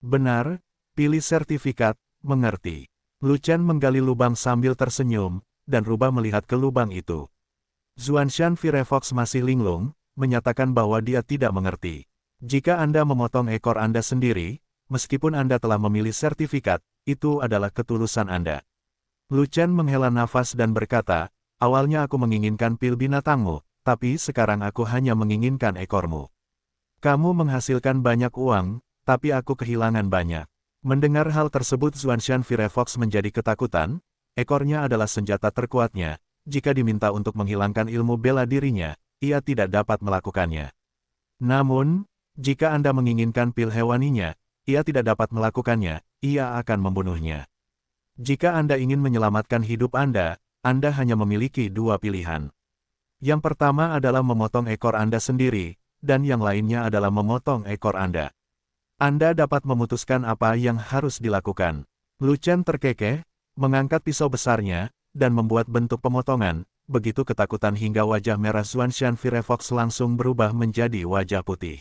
Benar, pilih sertifikat, mengerti. Lu Chen menggali lubang sambil tersenyum, dan rubah melihat ke lubang itu. Zuanshan Firefox masih linglung, menyatakan bahwa dia tidak mengerti. Jika Anda memotong ekor Anda sendiri, meskipun Anda telah memilih sertifikat, itu adalah ketulusan Anda. Lu Chen menghela nafas dan berkata, awalnya aku menginginkan pil binatangmu, tapi sekarang aku hanya menginginkan ekormu. Kamu menghasilkan banyak uang, tapi aku kehilangan banyak. Mendengar hal tersebut Zuanshan Firefox menjadi ketakutan, ekornya adalah senjata terkuatnya, jika diminta untuk menghilangkan ilmu bela dirinya, ia tidak dapat melakukannya. Namun, jika Anda menginginkan pil hewaninya, ia tidak dapat melakukannya, ia akan membunuhnya. Jika Anda ingin menyelamatkan hidup Anda hanya memiliki dua pilihan. Yang pertama adalah memotong ekor Anda sendiri, dan yang lainnya adalah memotong ekor Anda. Anda dapat memutuskan apa yang harus dilakukan. Lu Chen terkekeh, mengangkat pisau besarnya, dan membuat bentuk pemotongan, begitu ketakutan hingga wajah merah Zuanshan Firefox langsung berubah menjadi wajah putih.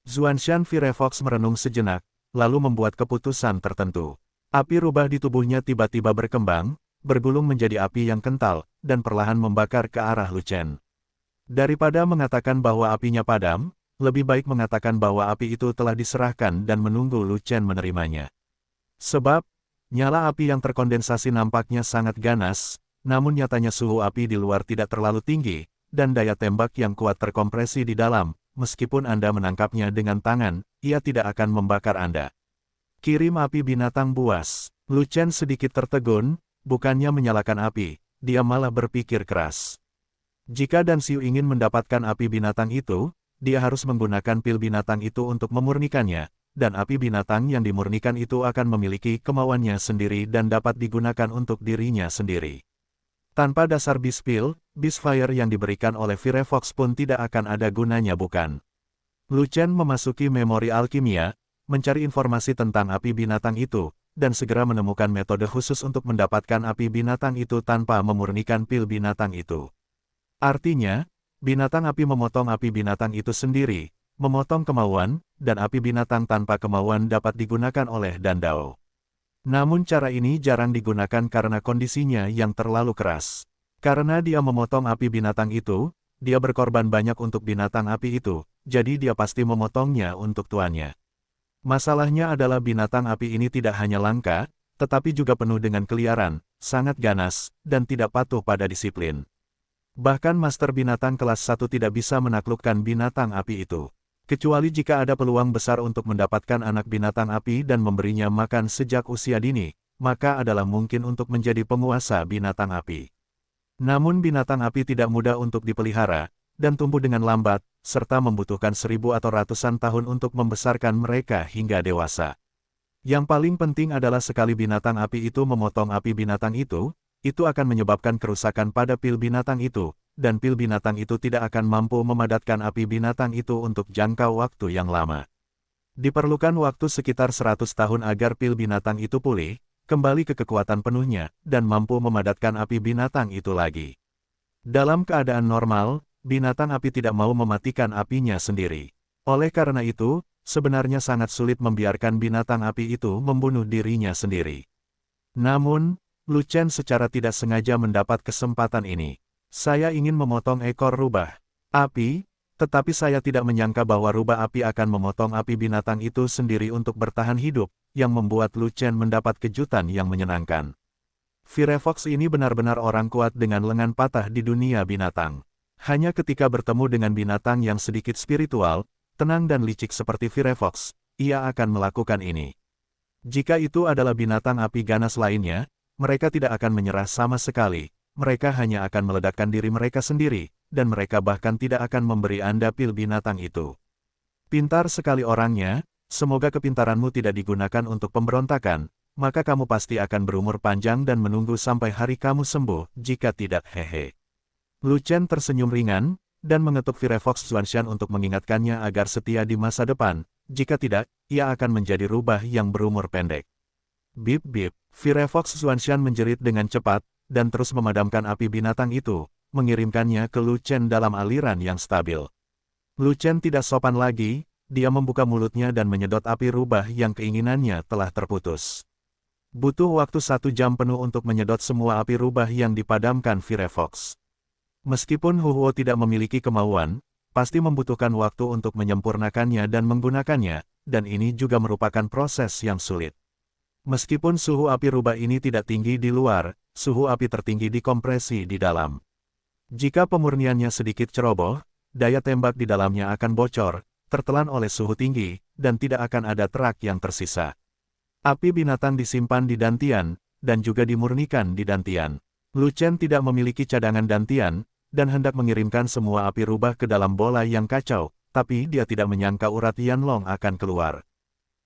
Zuanshan Firefox merenung sejenak, lalu membuat keputusan tertentu. Api rubah di tubuhnya tiba-tiba berkembang, bergulung menjadi api yang kental, dan perlahan membakar ke arah Lu Chen. Daripada mengatakan bahwa apinya padam, lebih baik mengatakan bahwa api itu telah diserahkan dan menunggu Lu Chen menerimanya. Sebab, nyala api yang terkondensasi nampaknya sangat ganas, namun nyatanya suhu api di luar tidak terlalu tinggi, dan daya tembak yang kuat terkompresi di dalam, meskipun Anda menangkapnya dengan tangan, ia tidak akan membakar Anda. Kirim api binatang buas. Lu Chen sedikit tertegun, bukannya menyalakan api, dia malah berpikir keras. Jika Dan Xiu ingin mendapatkan api binatang itu, dia harus menggunakan pil binatang itu untuk memurnikannya, dan api binatang yang dimurnikan itu akan memiliki kemauannya sendiri dan dapat digunakan untuk dirinya sendiri. Tanpa dasar Beast Pil, Beast Fire yang diberikan oleh Firefox pun tidak akan ada gunanya bukan? Lu Chen memasuki memori alkimia, mencari informasi tentang api binatang itu, dan segera menemukan metode khusus untuk mendapatkan api binatang itu tanpa memurnikan pil binatang itu. Artinya, binatang api memotong api binatang itu sendiri, memotong kemauan, dan api binatang tanpa kemauan dapat digunakan oleh Dan Dao. Namun cara ini jarang digunakan karena kondisinya yang terlalu keras. Karena dia memotong api binatang itu, dia berkorban banyak untuk binatang api itu, jadi dia pasti memotongnya untuk tuannya. Masalahnya adalah binatang api ini tidak hanya langka, tetapi juga penuh dengan keliaran, sangat ganas, dan tidak patuh pada disiplin. Bahkan Master Binatang kelas 1 tidak bisa menaklukkan binatang api itu. Kecuali jika ada peluang besar untuk mendapatkan anak binatang api dan memberinya makan sejak usia dini, maka adalah mungkin untuk menjadi penguasa binatang api. Namun binatang api tidak mudah untuk dipelihara, dan tumbuh dengan lambat, serta membutuhkan 1000 atau ratusan tahun untuk membesarkan mereka hingga dewasa. Yang paling penting adalah sekali binatang api itu memotong api binatang itu akan menyebabkan kerusakan pada pil binatang itu, dan pil binatang itu tidak akan mampu memadatkan api binatang itu untuk jangka waktu yang lama. Diperlukan waktu sekitar 100 tahun agar pil binatang itu pulih, kembali ke kekuatan penuhnya, dan mampu memadatkan api binatang itu lagi. Dalam keadaan normal, binatang api tidak mau mematikan apinya sendiri. Oleh karena itu, sebenarnya sangat sulit membiarkan binatang api itu membunuh dirinya sendiri. Namun, Lu Chen secara tidak sengaja mendapat kesempatan ini. Saya ingin memotong ekor rubah api, tetapi saya tidak menyangka bahwa rubah api akan memotong api binatang itu sendiri untuk bertahan hidup, yang membuat Lu Chen mendapat kejutan yang menyenangkan. Firefox ini benar-benar orang kuat dengan lengan patah di dunia binatang. Hanya ketika bertemu dengan binatang yang sedikit spiritual, tenang dan licik seperti Firefox, ia akan melakukan ini. Jika itu adalah binatang api ganas lainnya, mereka tidak akan menyerah sama sekali, mereka hanya akan meledakkan diri mereka sendiri, dan mereka bahkan tidak akan memberi Anda pil binatang itu. Pintar sekali orangnya, semoga kepintaranmu tidak digunakan untuk pemberontakan, maka kamu pasti akan berumur panjang dan menunggu sampai hari kamu sembuh, jika tidak hehe. Lu Chen tersenyum ringan, dan mengetuk Firefox Zuanshan untuk mengingatkannya agar setia di masa depan, jika tidak, ia akan menjadi rubah yang berumur pendek. Bip bip, Firefox Zuanshan menjerit dengan cepat, dan terus memadamkan api binatang itu, mengirimkannya ke Lu Chen dalam aliran yang stabil. Lu Chen tidak sopan lagi, dia membuka mulutnya dan menyedot api rubah yang keinginannya telah terputus. Butuh waktu 1 jam penuh untuk menyedot semua api rubah yang dipadamkan Firefox. Meskipun Huo tidak memiliki kemauan, pasti membutuhkan waktu untuk menyempurnakannya dan menggunakannya, dan ini juga merupakan proses yang sulit. Meskipun suhu api rubah ini tidak tinggi di luar, suhu api tertinggi dikompresi di dalam. Jika pemurniannya sedikit ceroboh, daya tembak di dalamnya akan bocor, tertelan oleh suhu tinggi, dan tidak akan ada terak yang tersisa. Api binatang disimpan di dantian, dan juga dimurnikan di dantian. Lu Chen tidak memiliki cadangan dantian, dan hendak mengirimkan semua api rubah ke dalam bola yang kacau, tapi dia tidak menyangka urat Yanlong akan keluar.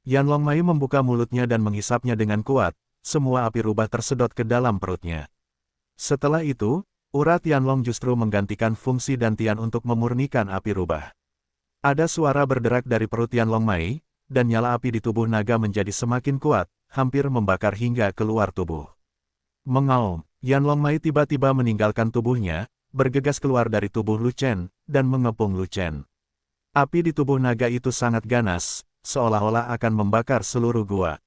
Yanlong Mai membuka mulutnya dan menghisapnya dengan kuat, semua api rubah tersedot ke dalam perutnya. Setelah itu, urat Yanlong justru menggantikan fungsi dantian untuk memurnikan api rubah. Ada suara berderak dari perut Yanlong Mai, dan nyala api di tubuh naga menjadi semakin kuat, hampir membakar hingga keluar tubuh. Mengaum, Yanlong Mai tiba-tiba meninggalkan tubuhnya, bergegas keluar dari tubuh Lu Chen, dan mengepung Lu Chen. Api di tubuh naga itu sangat ganas, seolah-olah akan membakar seluruh gua.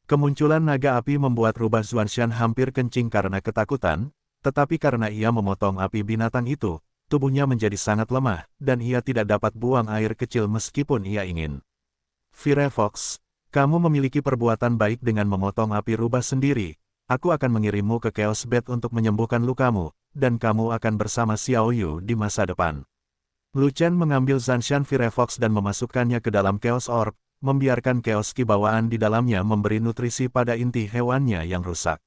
Kemunculan naga api membuat rubah Xuanshan hampir kencing karena ketakutan, tetapi karena ia memotong api binatang itu, tubuhnya menjadi sangat lemah, dan ia tidak dapat buang air kecil meskipun ia ingin. Firefox, kamu memiliki perbuatan baik dengan memotong api rubah sendiri. Aku akan mengirimmu ke Chaos Bed untuk menyembuhkan lukamu, dan kamu akan bersama Xiao Yu di masa depan. Lu Chen mengambil Zanshan Firefox dan memasukkannya ke dalam Chaos Orb, membiarkan Chaos Ki bawaan di dalamnya memberi nutrisi pada inti hewannya yang rusak.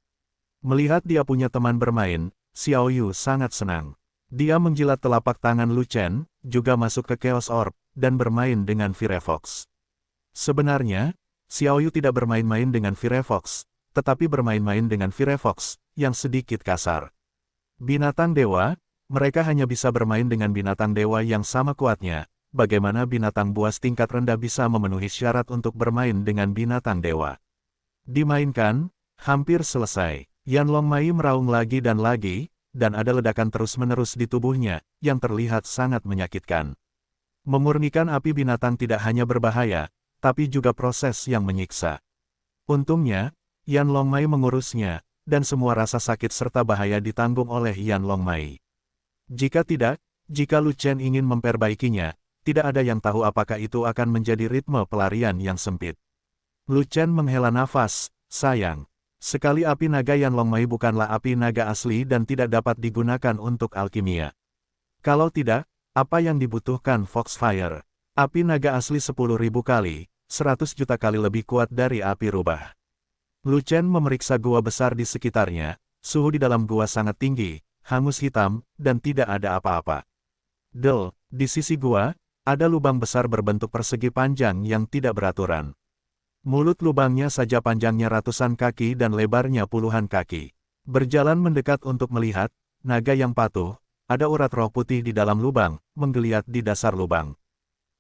Melihat dia punya teman bermain, Xiao Yu sangat senang. Dia menjilat telapak tangan Lu Chen, juga masuk ke Chaos Orb, dan bermain dengan Firefox. Sebenarnya, Xiao Yu tidak bermain-main dengan Firefox, tetapi bermain-main dengan Firefox, yang sedikit kasar. Binatang dewa, mereka hanya bisa bermain dengan binatang dewa yang sama kuatnya, bagaimana binatang buas tingkat rendah bisa memenuhi syarat untuk bermain dengan binatang dewa. Dimainkan, hampir selesai. Yanlong Mai meraung lagi, dan ada ledakan terus-menerus di tubuhnya, yang terlihat sangat menyakitkan. Memurnikan api binatang tidak hanya berbahaya, tapi juga proses yang menyiksa. Untungnya, Yanlong Mai mengurusnya, dan semua rasa sakit serta bahaya ditanggung oleh Yanlong Mai. Jika Lu Chen ingin memperbaikinya, tidak ada yang tahu apakah itu akan menjadi ritme pelarian yang sempit. Lu Chen menghela nafas, sayang. Sekali api naga Yanlong Mai bukanlah api naga asli dan tidak dapat digunakan untuk alkimia. Kalau tidak, apa yang dibutuhkan Foxfire? Api naga asli 10.000 kali, 100 juta kali lebih kuat dari api rubah. Lu Chen memeriksa gua besar di sekitarnya, suhu di dalam gua sangat tinggi, hangus hitam, dan tidak ada apa-apa. Di sisi gua, ada lubang besar berbentuk persegi panjang yang tidak beraturan. Mulut lubangnya saja panjangnya ratusan kaki dan lebarnya puluhan kaki. Berjalan mendekat untuk melihat, naga yang patuh, ada urat roh putih di dalam lubang, menggeliat di dasar lubang.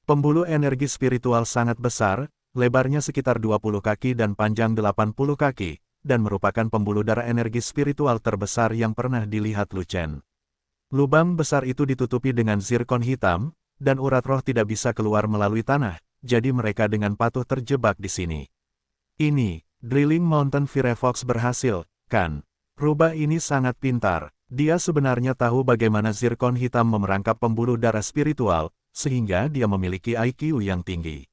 Pembuluh energi spiritual sangat besar, lebarnya sekitar 20 kaki dan panjang 80 kaki, dan merupakan pembuluh darah energi spiritual terbesar yang pernah dilihat Lu Chen. Lubang besar itu ditutupi dengan zirkon hitam, dan urat roh tidak bisa keluar melalui tanah, jadi mereka dengan patuh terjebak di sini. Ini, Drilling Mountain Firefox berhasil, kan? Rubah ini sangat pintar. Dia sebenarnya tahu bagaimana zirkon hitam memerangkap pembuluh darah spiritual, sehingga dia memiliki IQ yang tinggi.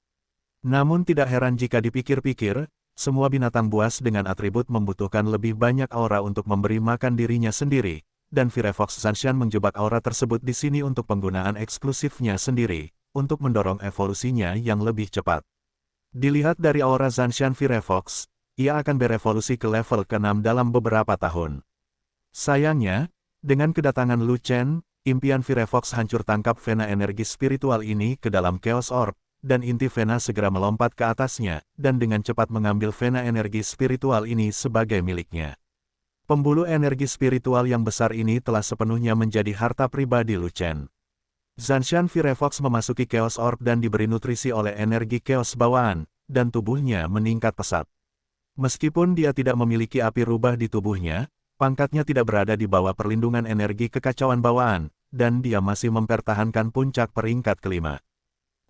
Namun tidak heran jika dipikir-pikir, semua binatang buas dengan atribut membutuhkan lebih banyak aura untuk memberi makan dirinya sendiri, dan Firefox Zanshan menjebak aura tersebut di sini untuk penggunaan eksklusifnya sendiri, untuk mendorong evolusinya yang lebih cepat. Dilihat dari aura Zanshan Firefox, ia akan berevolusi ke level ke-6 dalam beberapa tahun. Sayangnya, dengan kedatangan Lu Chen, impian Firefox hancur tangkap vena energi spiritual ini ke dalam Chaos Orb, dan inti vena segera melompat ke atasnya, dan dengan cepat mengambil vena energi spiritual ini sebagai miliknya. Pembuluh energi spiritual yang besar ini telah sepenuhnya menjadi harta pribadi Lu Chen. Zanshan Firefox memasuki Chaos Orb dan diberi nutrisi oleh energi Chaos bawaan, dan tubuhnya meningkat pesat. Meskipun dia tidak memiliki api rubah di tubuhnya, pangkatnya tidak berada di bawah perlindungan energi kekacauan bawaan, dan dia masih mempertahankan puncak peringkat kelima.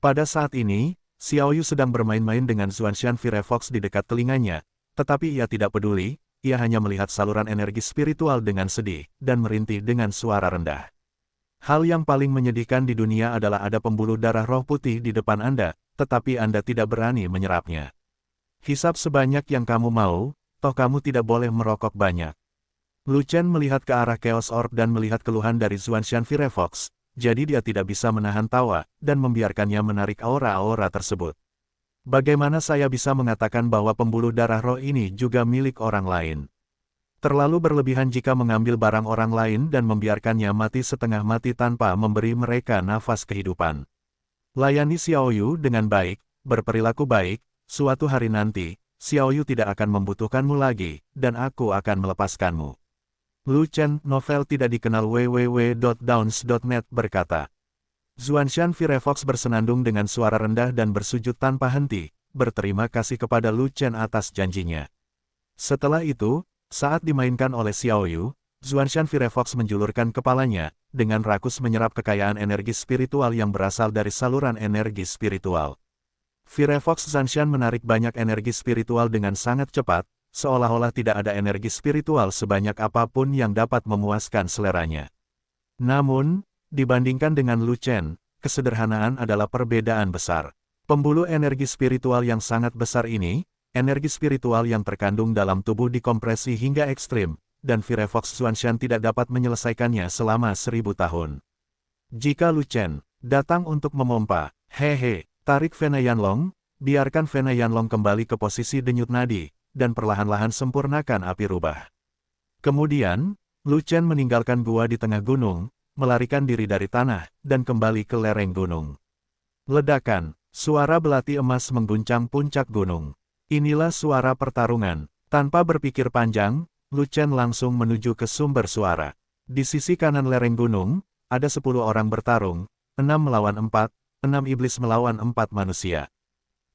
Pada saat ini, Xiaoyu sedang bermain-main dengan Xuanshan Firefox di dekat telinganya, tetapi ia tidak peduli, ia hanya melihat saluran energi spiritual dengan sedih, dan merintih dengan suara rendah. Hal yang paling menyedihkan di dunia adalah ada pembuluh darah roh putih di depan Anda, tetapi Anda tidak berani menyerapnya. Hisap sebanyak yang kamu mau, toh kamu tidak boleh merokok banyak. Lu Chen melihat ke arah Chaos Orb dan melihat keluhan dari Xuanshan Firefox, jadi dia tidak bisa menahan tawa, dan membiarkannya menarik aura-aura tersebut. Bagaimana saya bisa mengatakan bahwa pembuluh darah roh ini juga milik orang lain? Terlalu berlebihan jika mengambil barang orang lain dan membiarkannya mati setengah mati tanpa memberi mereka nafas kehidupan. Layani Xiaoyu dengan baik, berperilaku baik, suatu hari nanti, Xiaoyu tidak akan membutuhkanmu lagi, dan aku akan melepaskanmu. Lu Chen, novel tidak dikenal www.downs.net berkata. Xuanshan Firefox bersenandung dengan suara rendah dan bersujud tanpa henti, berterima kasih kepada Lu Chen atas janjinya. Setelah itu, saat dimainkan oleh Xiaoyu, Xuanshan Firefox menjulurkan kepalanya, dengan rakus menyerap kekayaan energi spiritual yang berasal dari saluran energi spiritual. Firefox Xuanshan menarik banyak energi spiritual dengan sangat cepat, seolah-olah tidak ada energi spiritual sebanyak apapun yang dapat memuaskan seleranya. Namun, dibandingkan dengan Lu Chen, kesederhanaan adalah perbedaan besar. Pembuluh energi spiritual yang sangat besar ini, energi spiritual yang terkandung dalam tubuh dikompresi hingga ekstrim, dan Firefox Xuanshan tidak dapat menyelesaikannya selama 1000 tahun. Jika Lu Chen datang untuk memompa, hehe, tarik Vena Yanlong, biarkan Vena Yanlong kembali ke posisi denyut nadi, dan perlahan-lahan sempurnakan api rubah. Kemudian, Lu Chen meninggalkan gua di tengah gunung, melarikan diri dari tanah, dan kembali ke lereng gunung. Ledakan, suara belati emas mengguncang puncak gunung. Inilah suara pertarungan. Tanpa berpikir panjang, Lu Chen langsung menuju ke sumber suara. Di sisi kanan lereng gunung, ada 10 orang bertarung, 6 melawan 4, 6 iblis melawan 4 manusia.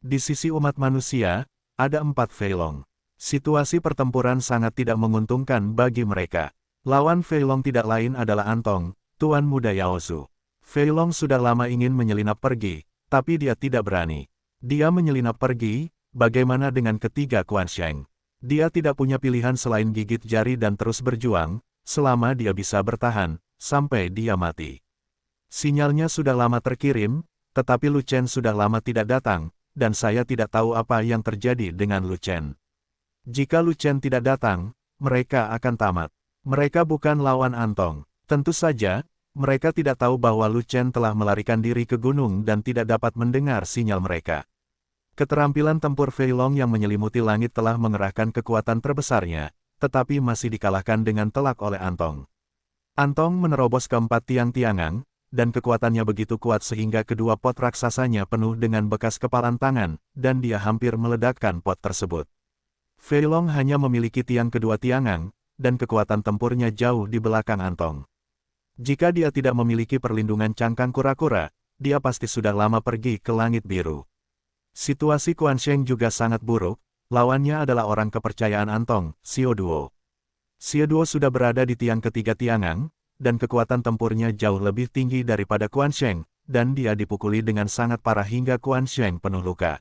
Di sisi umat manusia, ada 4 Fei Long. Situasi pertempuran sangat tidak menguntungkan bagi mereka. Lawan Fei Long tidak lain adalah Antong, Tuan Muda Yaozu. Fei Long sudah lama ingin menyelinap pergi, tapi dia tidak berani. Dia menyelinap pergi. Bagaimana dengan ketiga Quansheng? Dia tidak punya pilihan selain gigit jari dan terus berjuang, selama dia bisa bertahan, sampai dia mati. Sinyalnya sudah lama terkirim, tetapi Lu Chen sudah lama tidak datang, dan saya tidak tahu apa yang terjadi dengan Lu Chen. Jika Lu Chen tidak datang, mereka akan tamat. Mereka bukan lawan Antong. Tentu saja, mereka tidak tahu bahwa Lu Chen telah melarikan diri ke gunung dan tidak dapat mendengar sinyal mereka. Keterampilan tempur Fei Long yang menyelimuti langit telah mengerahkan kekuatan terbesarnya, tetapi masih dikalahkan dengan telak oleh Antong. Antong menerobos keempat tiang-tiangan, dan kekuatannya begitu kuat sehingga kedua pot raksasanya penuh dengan bekas kepalan tangan, dan dia hampir meledakkan pot tersebut. Fei Long hanya memiliki tiang kedua tiangan, dan kekuatan tempurnya jauh di belakang Antong. Jika dia tidak memiliki perlindungan cangkang kura-kura, dia pasti sudah lama pergi ke langit biru. Situasi Quansheng juga sangat buruk, lawannya adalah orang kepercayaan Antong, Xiao Duo. Xiao Duo sudah berada di tiang ketiga tiangang, dan kekuatan tempurnya jauh lebih tinggi daripada Quansheng, dan dia dipukuli dengan sangat parah hingga Quansheng penuh luka.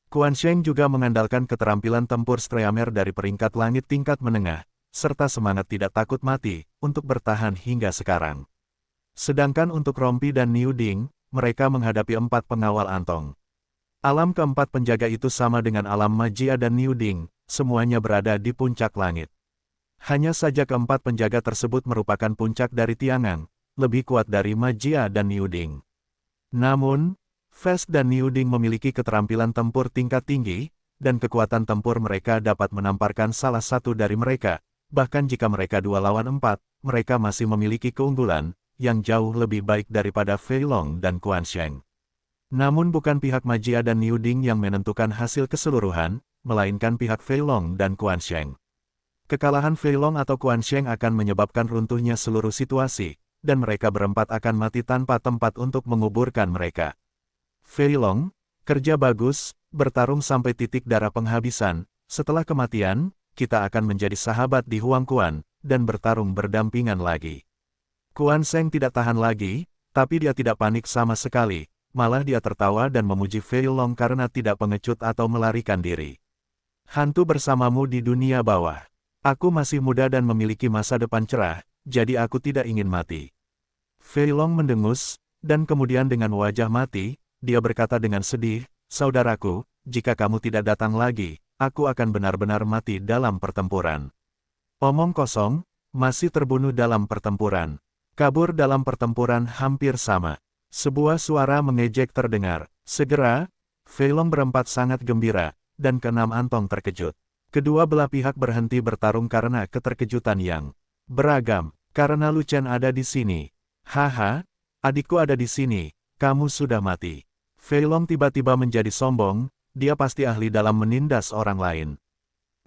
Quansheng juga mengandalkan keterampilan tempur Streamer dari peringkat langit tingkat menengah, serta semangat tidak takut mati, untuk bertahan hingga sekarang. Sedangkan untuk Rompi dan Niu Ding, mereka menghadapi 4 pengawal Antong. Alam keempat penjaga itu sama dengan alam Magia dan Niu Ding, semuanya berada di puncak langit. Hanya saja keempat penjaga tersebut merupakan puncak dari tiangan, lebih kuat dari Magia dan Niu Ding. Namun, Fest dan Niu Ding memiliki keterampilan tempur tingkat tinggi, dan kekuatan tempur mereka dapat menamparkan salah satu dari mereka, bahkan jika mereka 2 lawan 4, mereka masih memiliki keunggulan, yang jauh lebih baik daripada Fei Long dan Quansheng. Namun bukan pihak Magia dan Niu Ding yang menentukan hasil keseluruhan, melainkan pihak Fei Long dan Quansheng. Kekalahan Fei Long atau Quansheng akan menyebabkan runtuhnya seluruh situasi, dan mereka berempat akan mati tanpa tempat untuk menguburkan mereka. Fei Long, kerja bagus, bertarung sampai titik darah penghabisan, setelah kematian, kita akan menjadi sahabat di Huangquan, dan bertarung berdampingan lagi. Quansheng tidak tahan lagi, tapi dia tidak panik sama sekali. malah dia tertawa dan memuji Fei Long karena tidak pengecut atau melarikan diri. Hantu bersamamu di dunia bawah. Aku masih muda dan memiliki masa depan cerah, jadi aku tidak ingin mati. Fei Long mendengus, dan kemudian dengan wajah mati, dia berkata dengan sedih, saudaraku, jika kamu tidak datang lagi, aku akan benar-benar mati dalam pertempuran. Omong kosong, masih terbunuh dalam pertempuran. Kabur dalam pertempuran hampir sama. Sebuah suara mengejek terdengar. Segera, Fei Long berempat sangat gembira, dan keenam Antong terkejut. Kedua belah pihak berhenti bertarung karena keterkejutan yang beragam. Karena Lu Chen ada di sini. Haha, adikku ada di sini, kamu sudah mati. Fei Long tiba-tiba menjadi sombong, dia pasti ahli dalam menindas orang lain.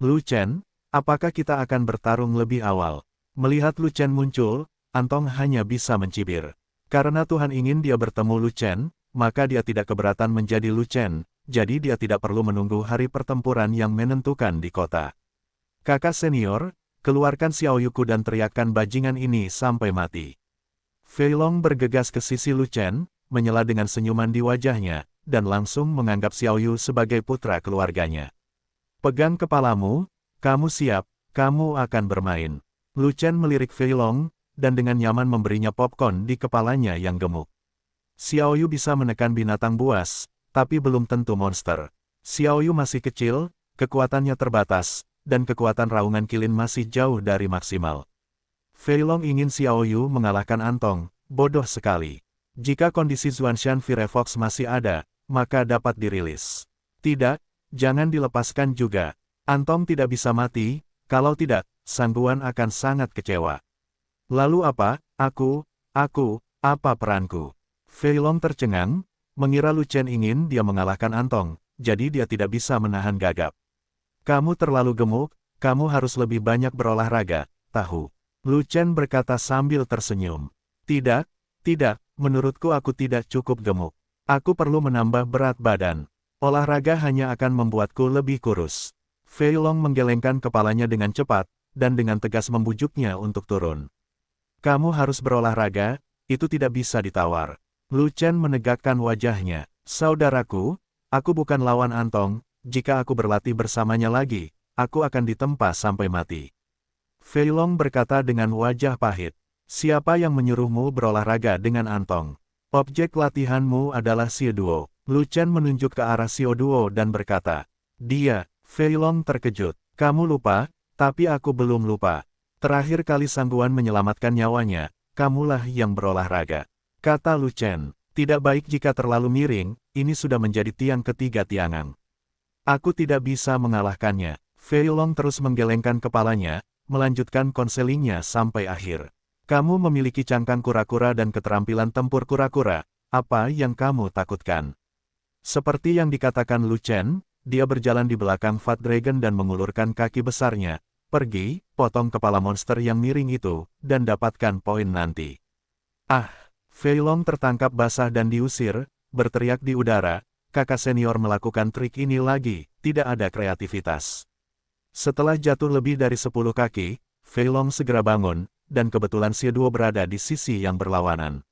Lu Chen, apakah kita akan bertarung lebih awal? Melihat Lu Chen muncul, Antong hanya bisa mencibir. Karena Tuhan ingin dia bertemu Lu Chen, maka dia tidak keberatan menjadi Lu Chen, jadi dia tidak perlu menunggu hari pertempuran yang menentukan di kota. Kakak senior, keluarkan Xiao Yuku dan teriakkan bajingan ini sampai mati. Fei Long bergegas ke sisi Lu Chen, menyela dengan senyuman di wajahnya, dan langsung menganggap Xiao Yu sebagai putra keluarganya. Pegang kepalamu, kamu siap, kamu akan bermain. Lu Chen melirik Fei Long, dan dengan nyaman memberinya popcorn di kepalanya yang gemuk. Xiao Yu bisa menekan binatang buas, tapi belum tentu monster. Xiao Yu masih kecil, kekuatannya terbatas, dan kekuatan raungan kilin masih jauh dari maksimal. Fei Long ingin Xiao Yu mengalahkan Antong, bodoh sekali. Jika kondisi Zuanshan Firefox masih ada, maka dapat dirilis. Tidak, jangan dilepaskan juga. Antong tidak bisa mati, kalau tidak, Sang Tuan akan sangat kecewa. Lalu apa, apa peranku? Fei Long tercengang, mengira Lu Chen ingin dia mengalahkan Antong, jadi dia tidak bisa menahan gagap. Kamu terlalu gemuk, kamu harus lebih banyak berolahraga, tahu. Lu Chen berkata sambil tersenyum. Tidak, menurutku aku tidak cukup gemuk. Aku perlu menambah berat badan. Olahraga hanya akan membuatku lebih kurus. Fei Long menggelengkan kepalanya dengan cepat, dan dengan tegas membujuknya untuk turun. Kamu harus berolahraga, itu tidak bisa ditawar. Lu Chen menegakkan wajahnya. Saudaraku, aku bukan lawan Antong, jika aku berlatih bersamanya lagi, aku akan ditempa sampai mati. Fei Long berkata dengan wajah pahit. Siapa yang menyuruhmu berolahraga dengan Antong? Objek latihanmu adalah Xie Duo. Lu Chen menunjuk ke arah Xie Duo dan berkata, dia. Fei Long terkejut. Kamu lupa, tapi aku belum lupa. Terakhir kali Sang Tuan menyelamatkan nyawanya, kamulah yang berolahraga. Kata Lu Chen, tidak baik jika terlalu miring, ini sudah menjadi tiang ketiga tiangang. Aku tidak bisa mengalahkannya. Fei Long terus menggelengkan kepalanya, melanjutkan konselingnya sampai akhir. Kamu memiliki cangkang kura-kura dan keterampilan tempur kura-kura, apa yang kamu takutkan? Seperti yang dikatakan Lu Chen, dia berjalan di belakang Fat Dragon dan mengulurkan kaki besarnya. Pergi, potong kepala monster yang miring itu, dan dapatkan poin nanti. Ah! Fei Long tertangkap basah dan diusir, berteriak di udara, kakak senior melakukan trik ini lagi, tidak ada kreativitas. Setelah jatuh lebih dari 10 kaki, Fei Long segera bangun, dan kebetulan Xie Duo berada di sisi yang berlawanan.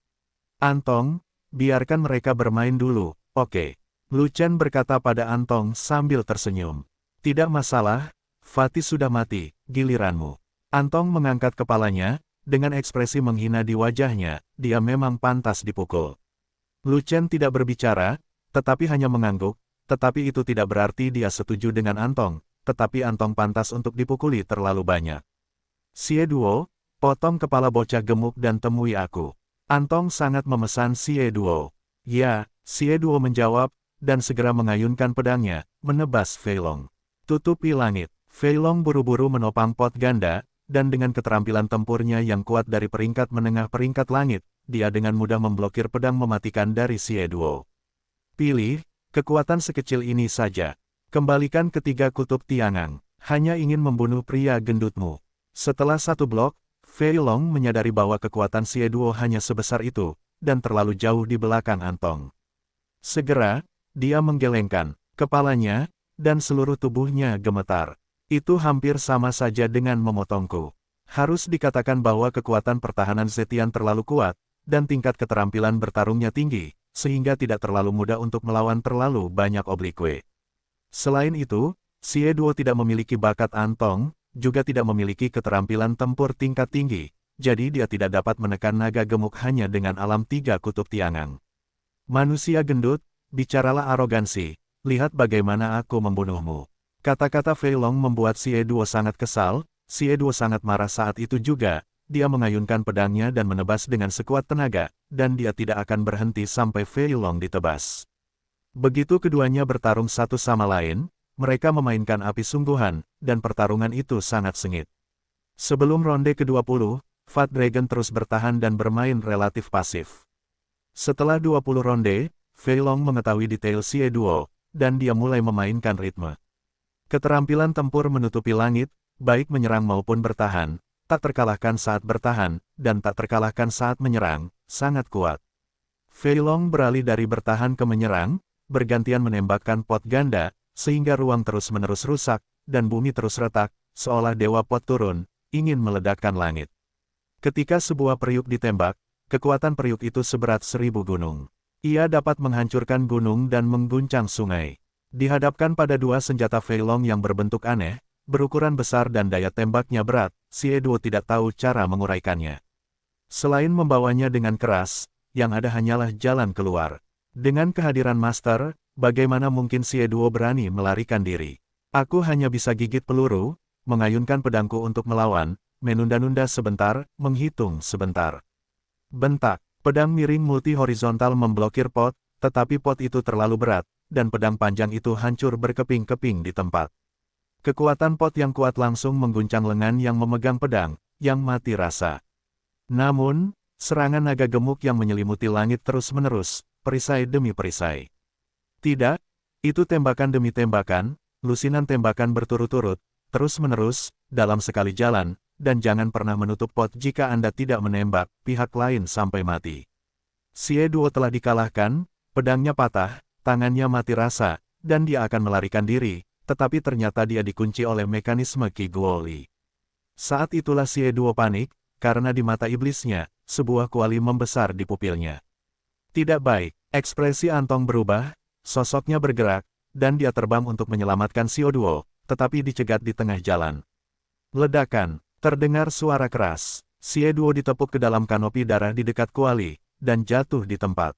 Antong, biarkan mereka bermain dulu, oke. Lu Chen berkata pada Antong sambil tersenyum. Tidak masalah, Fatih sudah mati, giliranmu. Antong mengangkat kepalanya, dengan ekspresi menghina di wajahnya, dia memang pantas dipukul. Lu Chen tidak berbicara, tetapi hanya mengangguk, tetapi itu tidak berarti dia setuju dengan Antong, tetapi Antong pantas untuk dipukuli terlalu banyak. Xie Duo, potong kepala bocah gemuk dan temui aku. Antong sangat memesan Xie Duo. Ya, Xie Duo menjawab, dan segera mengayunkan pedangnya, menebas Fei Long. Tutupi langit. Fei Long buru-buru menopang pot ganda, dan dengan keterampilan tempurnya yang kuat dari peringkat menengah peringkat langit, dia dengan mudah memblokir pedang mematikan dari Xie Duo. Pilih, kekuatan sekecil ini saja. Kembalikan ketiga kutub tiangang. Hanya ingin membunuh pria gendutmu. Setelah satu blok, Fei Long menyadari bahwa kekuatan Xie Duo hanya sebesar itu, dan terlalu jauh di belakang Antong. Segera, dia menggelengkan kepalanya, dan seluruh tubuhnya gemetar. Itu hampir sama saja dengan memotongku. Harus dikatakan bahwa kekuatan pertahanan Zetian terlalu kuat, dan tingkat keterampilan bertarungnya tinggi, sehingga tidak terlalu mudah untuk melawan terlalu banyak oblique. Selain itu, Xie Duo tidak memiliki bakat Antong, juga tidak memiliki keterampilan tempur tingkat tinggi, jadi dia tidak dapat menekan naga gemuk hanya dengan alam tiga kutub Tiangang. Manusia gendut, bicaralah arogansi, lihat bagaimana aku membunuhmu. Kata-kata Fei Long membuat Xie Duo sangat kesal, Xie Duo sangat marah saat itu juga, dia mengayunkan pedangnya dan menebas dengan sekuat tenaga, dan dia tidak akan berhenti sampai Fei Long ditebas. Begitu keduanya bertarung satu sama lain, mereka memainkan api sungguhan, dan pertarungan itu sangat sengit. Sebelum ronde ke-20, Fat Dragon terus bertahan dan bermain relatif pasif. Setelah 20 ronde, Fei Long mengetahui detail Xie Duo, dan dia mulai memainkan ritme. Keterampilan tempur menutupi langit, baik menyerang maupun bertahan, tak terkalahkan saat bertahan, dan tak terkalahkan saat menyerang, sangat kuat. Fei Long beralih dari bertahan ke menyerang, bergantian menembakkan pot ganda, sehingga ruang terus-menerus rusak, dan bumi terus retak, seolah dewa pot turun, ingin meledakkan langit. Ketika sebuah periuk ditembak, kekuatan periuk itu seberat 1000 gunung. Ia dapat menghancurkan gunung dan mengguncang sungai. Dihadapkan pada dua senjata Fei Long yang berbentuk aneh, berukuran besar dan daya tembaknya berat, Xie Duo tidak tahu cara menguraikannya. Selain membawanya dengan keras, yang ada hanyalah jalan keluar. Dengan kehadiran Master, bagaimana mungkin Xie Duo berani melarikan diri? Aku hanya bisa gigit peluru, mengayunkan pedangku untuk melawan, menunda-nunda sebentar, menghitung sebentar. Bentak, pedang miring multi horizontal memblokir pot, tetapi pot itu terlalu berat, dan pedang panjang itu hancur berkeping-keping di tempat. Kekuatan pot yang kuat langsung mengguncang lengan yang memegang pedang, yang mati rasa. Namun, serangan naga gemuk yang menyelimuti langit terus-menerus, perisai demi perisai. Tidak, itu tembakan demi tembakan, lusinan tembakan berturut-turut, terus-menerus, dalam sekali jalan, dan jangan pernah menutup pot jika Anda tidak menembak pihak lain sampai mati. Xie Duo telah dikalahkan, pedangnya patah, tangannya mati rasa, dan dia akan melarikan diri, tetapi ternyata dia dikunci oleh mekanisme Qi Guoli. Saat itulah Xie Duo panik, karena di mata iblisnya, sebuah kuali membesar di pupilnya. Tidak baik, ekspresi Antong berubah, sosoknya bergerak, dan dia terbang untuk menyelamatkan Xie Duo, tetapi dicegat di tengah jalan. Ledakan, terdengar suara keras, Xie Duo ditepuk ke dalam kanopi darah di dekat kuali, dan jatuh di tempat.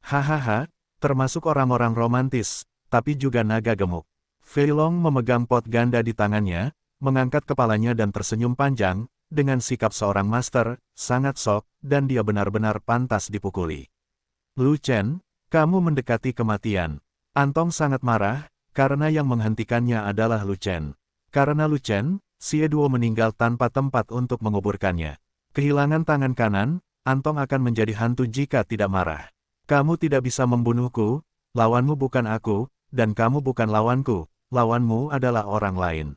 Hahaha, termasuk orang-orang romantis, tapi juga naga gemuk. Fei Long memegang pot ganda di tangannya, mengangkat kepalanya dan tersenyum panjang, dengan sikap seorang master, sangat sok, dan dia benar-benar pantas dipukuli. Lu Chen, kamu mendekati kematian. Antong sangat marah, karena yang menghentikannya adalah Lu Chen. Karena Lu Chen, Xie Duo meninggal tanpa tempat untuk menguburkannya. Kehilangan tangan kanan, Antong akan menjadi hantu jika tidak marah. Kamu tidak bisa membunuhku, lawanmu bukan aku, dan kamu bukan lawanku, lawanmu adalah orang lain.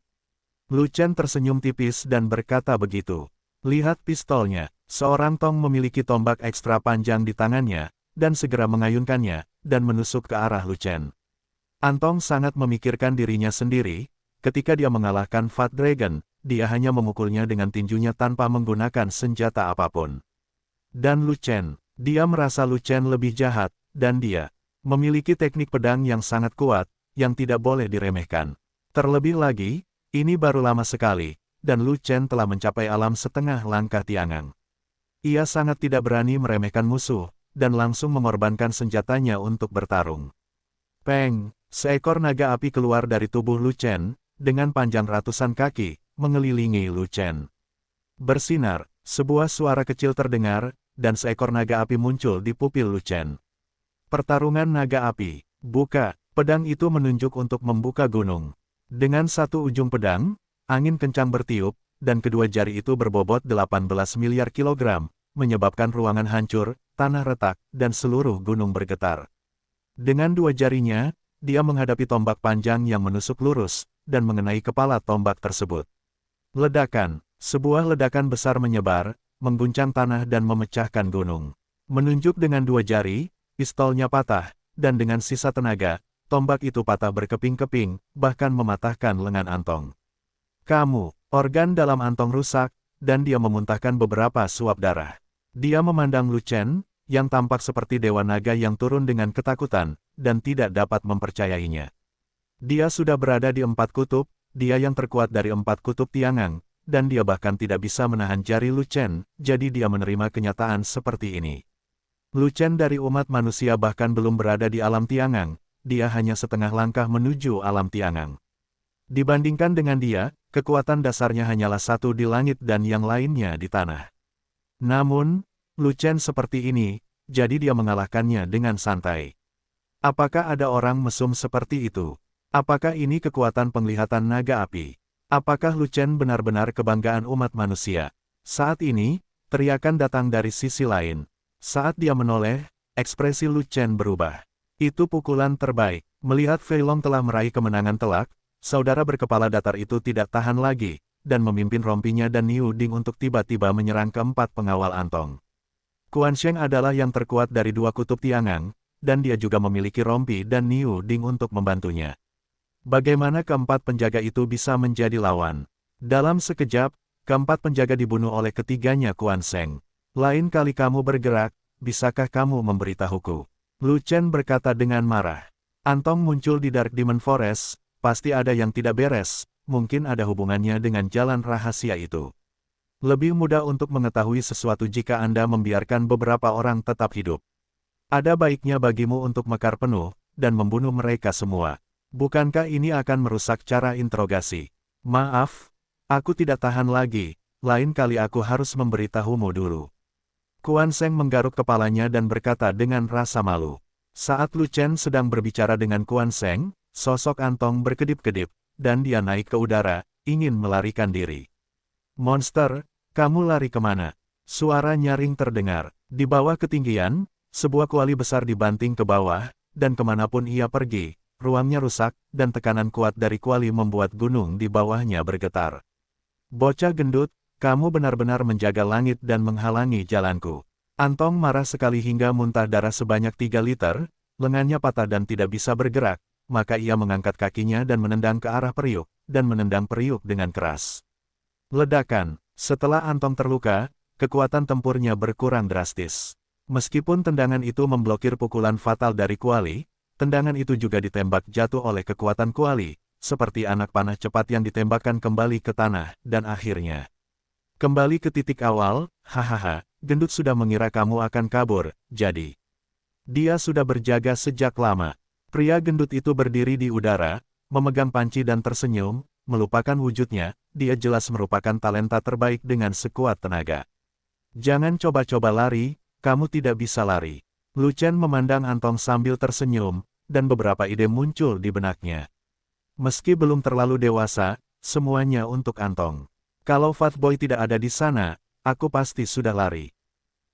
Lu Chen tersenyum tipis dan berkata begitu. Lihat pistolnya, seorang Tong memiliki tombak ekstra panjang di tangannya, dan segera mengayunkannya, dan menusuk ke arah Lu Chen. Antong sangat memikirkan dirinya sendiri, ketika dia mengalahkan Fat Dragon, dia hanya memukulnya dengan tinjunya tanpa menggunakan senjata apapun. Dan Lu Chen, dia merasa Lu Chen lebih jahat, dan dia memiliki teknik pedang yang sangat kuat, yang tidak boleh diremehkan. Terlebih lagi, ini baru lama sekali, dan Lu Chen telah mencapai alam setengah langkah Tiangang. Ia sangat tidak berani meremehkan musuh, dan langsung mengorbankan senjatanya untuk bertarung. Peng, seekor naga api keluar dari tubuh Lu Chen, dengan panjang ratusan kaki, mengelilingi Lu Chen. Bersinar, sebuah suara kecil terdengar, dan seekor naga api muncul di pupil Lu Chen. Pertarungan naga api, buka, pedang itu menunjuk untuk membuka gunung. Dengan satu ujung pedang, angin kencang bertiup, dan kedua jari itu berbobot 18 miliar kilogram, menyebabkan ruangan hancur, tanah retak, dan seluruh gunung bergetar. Dengan dua jarinya, dia menghadapi tombak panjang yang menusuk lurus, dan mengenai kepala tombak tersebut. Ledakan, sebuah ledakan besar menyebar, mengguncang tanah dan memecahkan gunung. Menunjuk dengan dua jari, pistolnya patah, dan dengan sisa tenaga, tombak itu patah berkeping-keping, bahkan mematahkan lengan Antong. Kamu, organ dalam Antong rusak, dan dia memuntahkan beberapa suap darah. Dia memandang Lu Chen, yang tampak seperti Dewa Naga yang turun dengan ketakutan, dan tidak dapat mempercayainya. Dia sudah berada di 4 kutub, dia yang terkuat dari 4 kutub Tiangang, dan dia bahkan tidak bisa menahan jari Lu Chen, jadi dia menerima kenyataan seperti ini. Lu Chen dari umat manusia bahkan belum berada di alam Tiangang, dia hanya setengah langkah menuju alam Tiangang. Dibandingkan dengan dia, kekuatan dasarnya hanyalah satu di langit dan yang lainnya di tanah. Namun, Lu Chen seperti ini, jadi dia mengalahkannya dengan santai. Apakah ada orang mesum seperti itu? Apakah ini kekuatan penglihatan naga api? Apakah Lu Chen benar-benar kebanggaan umat manusia? Saat ini, teriakan datang dari sisi lain. Saat dia menoleh, ekspresi Lu Chen berubah. Itu pukulan terbaik. Melihat Fei Long telah meraih kemenangan telak, saudara berkepala datar itu tidak tahan lagi, dan memimpin rompinya dan Niu Ding untuk tiba-tiba menyerang keempat pengawal Antong. Quan Sheng adalah yang terkuat dari 2 kutub Tiangang, dan dia juga memiliki rompi dan Niu Ding untuk membantunya. Bagaimana keempat penjaga itu bisa menjadi lawan? Dalam sekejap, keempat penjaga dibunuh oleh ketiganya Quan Sheng. Lain kali kamu bergerak, bisakah kamu memberitahuku? Lu Chen berkata dengan marah. Antong muncul di Dark Demon Forest, pasti ada yang tidak beres, mungkin ada hubungannya dengan jalan rahasia itu. Lebih mudah untuk mengetahui sesuatu jika Anda membiarkan beberapa orang tetap hidup. Ada baiknya bagimu untuk mekar penuh, dan membunuh mereka semua. Bukankah ini akan merusak cara interogasi? Maaf, aku tidak tahan lagi, lain kali aku harus memberitahumu dulu. Quan Sheng menggaruk kepalanya dan berkata dengan rasa malu. Saat Lu Chen sedang berbicara dengan Quan Sheng, sosok Antong berkedip-kedip, dan dia naik ke udara, ingin melarikan diri. Monster, kamu lari kemana? Suara nyaring terdengar. Di bawah ketinggian, sebuah kuali besar dibanting ke bawah, dan kemanapun ia pergi, ruangnya rusak, dan tekanan kuat dari kuali membuat gunung di bawahnya bergetar. Bocah gendut, kamu benar-benar menjaga langit dan menghalangi jalanku. Antong marah sekali hingga muntah darah sebanyak 3 liter, lengannya patah dan tidak bisa bergerak, maka ia mengangkat kakinya dan menendang ke arah periuk, dan menendang periuk dengan keras. Ledakan. Setelah Antong terluka, kekuatan tempurnya berkurang drastis. Meskipun tendangan itu memblokir pukulan fatal dari kuali, tendangan itu juga ditembak jatuh oleh kekuatan kuali, seperti anak panah cepat yang ditembakkan kembali ke tanah, dan akhirnya kembali ke titik awal. Hahaha, gendut sudah mengira kamu akan kabur, jadi dia sudah berjaga sejak lama. Pria gendut itu berdiri di udara, memegang panci dan tersenyum, melupakan wujudnya, dia jelas merupakan talenta terbaik dengan sekuat tenaga. Jangan coba-coba lari, kamu tidak bisa lari. Lu Chen memandang Antong sambil tersenyum, dan beberapa ide muncul di benaknya. Meski belum terlalu dewasa, semuanya untuk Antong. Kalau Fat Boy tidak ada di sana, aku pasti sudah lari.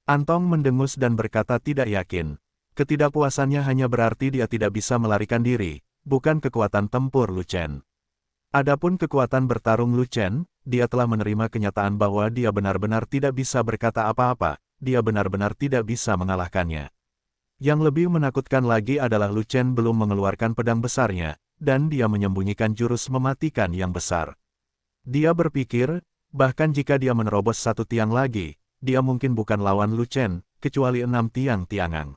Antong mendengus dan berkata tidak yakin. Ketidakpuasannya hanya berarti dia tidak bisa melarikan diri, bukan kekuatan tempur Lu Chen. Adapun kekuatan bertarung Lu Chen, dia telah menerima kenyataan bahwa dia benar-benar tidak bisa berkata apa-apa, dia benar-benar tidak bisa mengalahkannya. Yang lebih menakutkan lagi adalah Lu Chen belum mengeluarkan pedang besarnya, dan dia menyembunyikan jurus mematikan yang besar. Dia berpikir, bahkan jika dia menerobos 1 tiang lagi, dia mungkin bukan lawan Lu Chen, kecuali 6 tiang Tiangang.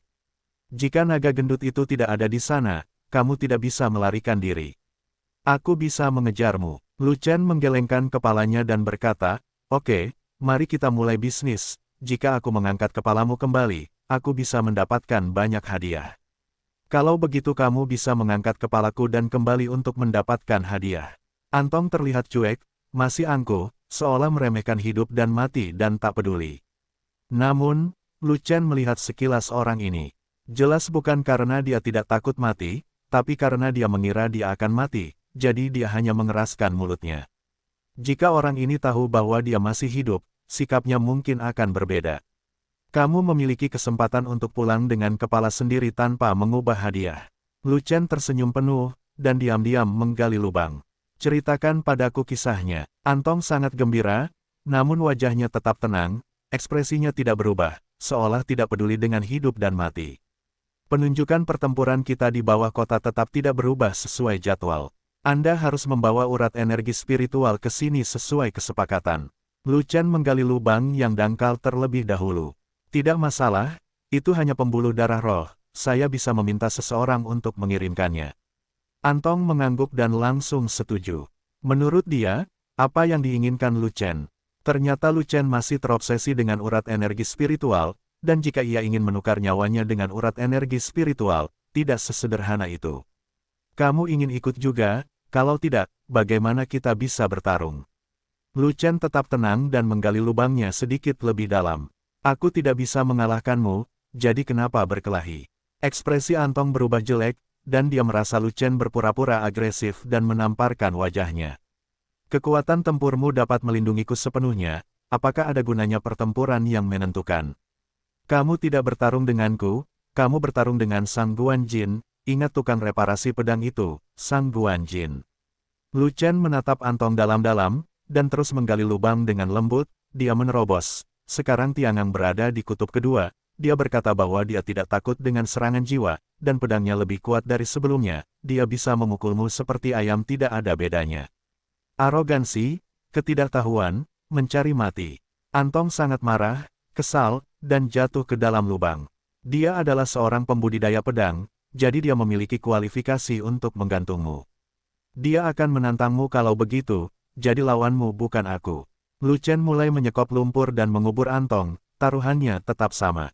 Jika naga gendut itu tidak ada di sana, kamu tidak bisa melarikan diri. Aku bisa mengejarmu. Lu Chen menggelengkan kepalanya dan berkata, oke, mari kita mulai bisnis. Jika aku mengangkat kepalamu kembali, aku bisa mendapatkan banyak hadiah. Kalau begitu kamu bisa mengangkat kepalaku dan kembali untuk mendapatkan hadiah. Antong terlihat cuek, masih angkuh, seolah meremehkan hidup dan mati dan tak peduli. Namun, Lu Chen melihat sekilas orang ini. Jelas bukan karena dia tidak takut mati, tapi karena dia mengira dia akan mati, jadi dia hanya mengeraskan mulutnya. Jika orang ini tahu bahwa dia masih hidup, sikapnya mungkin akan berbeda. Kamu memiliki kesempatan untuk pulang dengan kepala sendiri tanpa mengubah hadiah. Lu Chen tersenyum penuh, dan diam-diam menggali lubang. Ceritakan padaku kisahnya. Antong sangat gembira, namun wajahnya tetap tenang, ekspresinya tidak berubah, seolah tidak peduli dengan hidup dan mati. Penunjukan pertempuran kita di bawah kota tetap tidak berubah sesuai jadwal. Anda harus membawa urat energi spiritual ke sini sesuai kesepakatan. Lu Chen menggali lubang yang dangkal terlebih dahulu. Tidak masalah, Itu hanya pembuluh darah roh, saya bisa meminta seseorang untuk mengirimkannya. Antong mengangguk dan langsung setuju. Menurut dia, apa yang diinginkan Lu Chen? Ternyata Lu Chen masih terobsesi dengan urat energi spiritual, dan jika ia ingin menukar nyawanya dengan urat energi spiritual, tidak sesederhana itu. Kamu ingin ikut juga? Kalau tidak, bagaimana kita bisa bertarung? Lu Chen tetap tenang dan menggali lubangnya sedikit lebih dalam. Aku tidak bisa mengalahkanmu, jadi kenapa berkelahi? Ekspresi Antong berubah jelek, dan dia merasa Lu Chen berpura-pura agresif dan menamparkan wajahnya. Kekuatan tempurmu dapat melindungiku sepenuhnya, apakah ada gunanya pertempuran yang menentukan? Kamu tidak bertarung denganku, kamu bertarung dengan Sang Guanjin, ingat tukang reparasi pedang itu, Sang Guanjin. Lu Chen menatap Antong dalam-dalam, dan terus menggali lubang dengan lembut, dia menerobos. Sekarang Tiangang berada di kutub kedua, dia berkata bahwa dia tidak takut dengan serangan jiwa, dan pedangnya lebih kuat dari sebelumnya, dia bisa memukulmu seperti ayam tidak ada bedanya. Arogansi, ketidaktahuan, mencari mati. Antong sangat marah, kesal, dan jatuh ke dalam lubang. Dia adalah seorang pembudidaya pedang, jadi dia memiliki kualifikasi untuk menggantungmu. Dia akan menantangmu kalau begitu, jadi lawanmu bukan aku. Lu Chen mulai menyekop lumpur dan mengubur Antong, taruhannya tetap sama.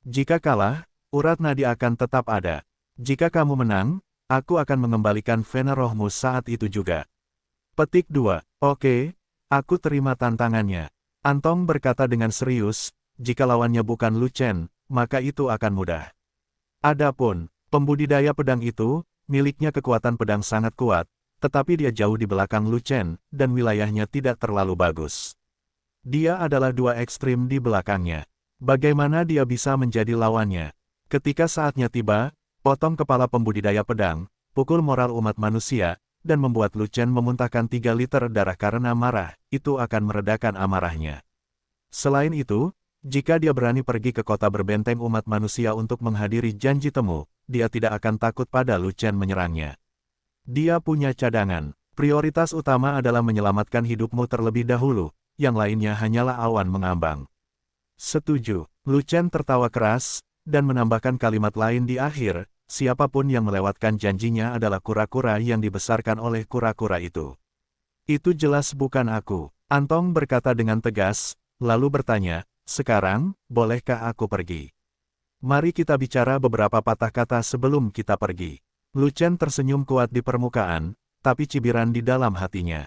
Jika kalah, urat nadi akan tetap ada. Jika kamu menang, aku akan mengembalikan vena rohmu saat itu juga. Petik 2. Oke, aku terima tantangannya. Antong berkata dengan serius, jika lawannya bukan Lu Chen, maka itu akan mudah. Adapun, pembudidaya pedang itu, miliknya kekuatan pedang sangat kuat, tetapi dia jauh di belakang Lu Chen, dan wilayahnya tidak terlalu bagus. Dia adalah dua ekstrim di belakangnya. Bagaimana dia bisa menjadi lawannya? Ketika saatnya tiba, potong kepala pembudidaya pedang, pukul moral umat manusia, dan membuat Lu Chen memuntahkan 3 liter darah karena marah, itu akan meredakan amarahnya. Selain itu, jika dia berani pergi ke kota berbenteng umat manusia untuk menghadiri janji temu, dia tidak akan takut pada Lu Chen menyerangnya. Dia punya cadangan. Prioritas utama adalah menyelamatkan hidupmu terlebih dahulu, yang lainnya hanyalah awan mengambang. Setuju. Lu Chen tertawa keras, dan menambahkan kalimat lain di akhir, siapapun yang melewatkan janjinya adalah kura-kura yang dibesarkan oleh kura-kura itu. Itu jelas bukan aku. Antong berkata dengan tegas, lalu bertanya, sekarang, bolehkah aku pergi? Mari kita bicara beberapa patah kata sebelum kita pergi. Lu Chen tersenyum kuat di permukaan, tapi cibiran di dalam hatinya.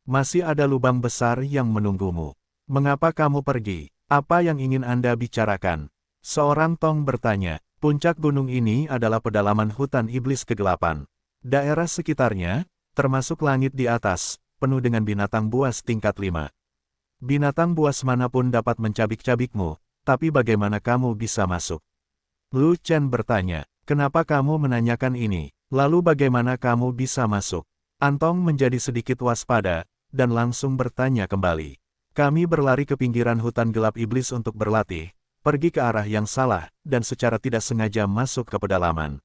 Masih ada lubang besar yang menunggumu. Mengapa kamu pergi? Apa yang ingin Anda bicarakan? Seorang Tong bertanya. Puncak gunung ini adalah pedalaman hutan iblis kegelapan. Daerah sekitarnya, termasuk langit di atas, penuh dengan binatang buas tingkat 5. Binatang buas manapun dapat mencabik-cabikmu, tapi bagaimana kamu bisa masuk? Lu Chen bertanya, kenapa kamu menanyakan ini? Lalu bagaimana kamu bisa masuk? Antong menjadi sedikit waspada, dan langsung bertanya kembali. Kami berlari ke pinggiran hutan gelap iblis untuk berlatih, pergi ke arah yang salah, dan secara tidak sengaja masuk ke pedalaman.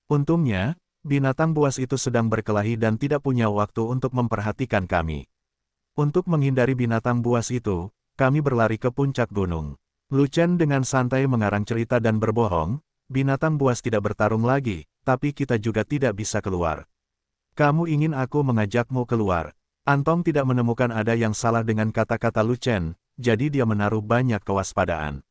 Untungnya, binatang buas itu sedang berkelahi dan tidak punya waktu untuk memperhatikan kami. Untuk menghindari binatang buas itu, kami berlari ke puncak gunung. Lu Chen dengan santai mengarang cerita dan berbohong, binatang buas tidak bertarung lagi, tapi kita juga tidak bisa keluar. Kamu ingin aku mengajakmu keluar? Antong tidak menemukan ada yang salah dengan kata-kata Lu Chen, jadi dia menaruh banyak kewaspadaan.